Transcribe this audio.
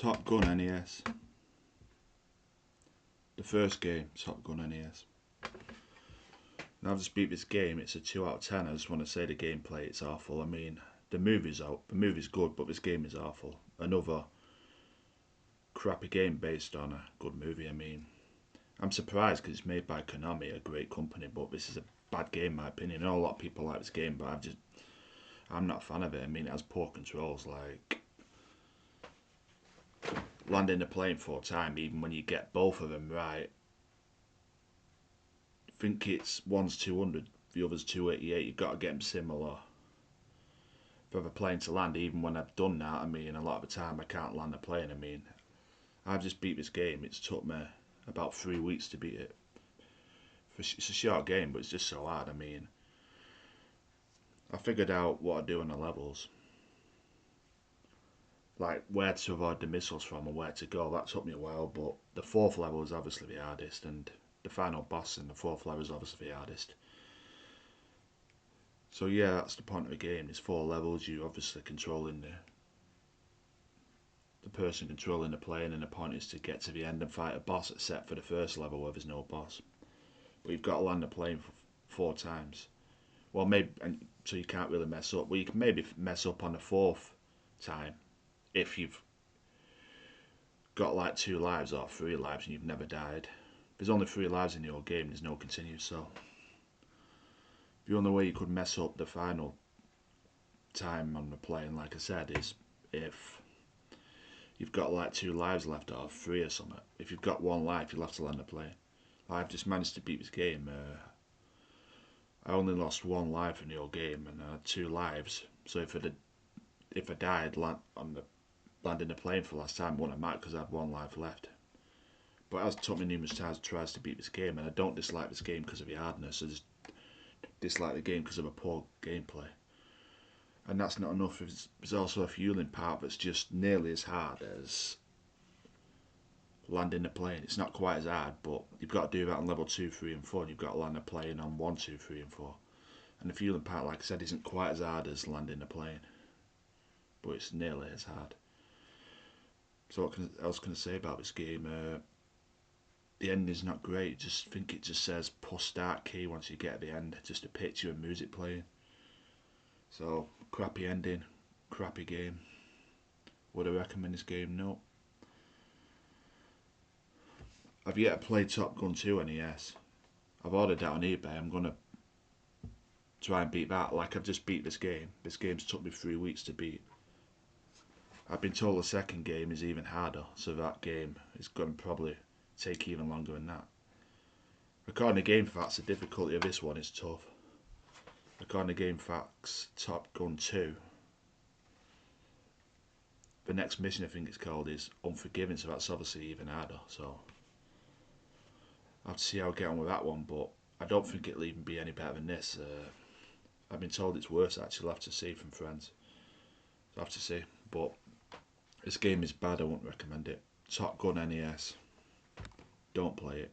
Top Gun NES. The first game, Top Gun NES. Now I've just beat this game, it's a 2 out of 10. I just want to say the gameplay, it's awful. I mean, the movie's good, but this game is awful. Another crappy game based on a good movie. I mean, I'm surprised because it's made by Konami, a great company, but this is a bad game in my opinion. I know a lot of people like this game, but I'm not a fan of it. I mean, it has poor controls, like landing the plane 4 times, even when you get both of them right. I think it's one's 200, the other's 288. You've got to get them similar for the plane to land. Even when I've done that, I mean, a lot of the time I can't land the plane. I mean, I've just beat this game. It's took me about 3 weeks to beat it. It's a short game, but it's just so hard. I mean, I figured out what I do on the levels, like where to avoid the missiles from and where to go. That took me a while, but the 4th level is obviously the hardest, and the final boss in the 4th level is obviously the hardest. So yeah, that's the point of the game. There's 4 levels. You obviously controlling the person controlling the plane, and the point is to get to the end and fight a boss, except for the first level where there's no boss. But you've got to land the plane 4 times. Well, maybe, and so you can't really mess up. Well, you can maybe mess up on the 4th time if you've got like 2 lives or 3 lives and you've never died. There's only 3 lives in your game. There's no continue, so the only way you could mess up the final time on the plane, like I said, is if you've got like 2 lives left or 3 or something. If you've got 1 life, you'll have to land the plane. I've just managed to beat this game. I only lost 1 life in the whole game, and I had 2 lives. So if I died landing the plane for the last time, I wouldn't have mattered because I had 1 life left. But it has took me numerous times to try to beat this game, and I don't dislike this game because of the hardness. I just dislike the game because of a poor gameplay. And that's not enough. There's also a fueling part that's just nearly as hard as landing the plane. It's not quite as hard, but you've got to do that on level 2, 3 and 4, and you've got to land the plane on 1, 2, 3 and 4. And the fueling part, like I said, isn't quite as hard as landing the plane, but it's nearly as hard. So what else can I say about this game? The ending's not great. Just think it just says push start key once you get to the end. Just a picture of music playing. So crappy ending, crappy game. Would I recommend this game? No. I've yet to play Top Gun 2 NES. I've ordered that on eBay. I'm gonna try and beat that. Like, I've just beat this game. This game's took me 3 weeks to beat. I've been told the second game is even harder, so that game is going to probably take even longer than that. According to GameFAQs, the difficulty of this one is tough. According to GameFAQs, Top Gun 2, the next mission I think it's called is Unforgiven, so that's obviously even harder. So I'll have to see how I get on with that one, but I don't think it'll even be any better than this. I've been told it's worse actually. I'll have to see from friends. So I'll have to see, but this game is bad. I won't recommend it. Top Gun NES. Don't play it.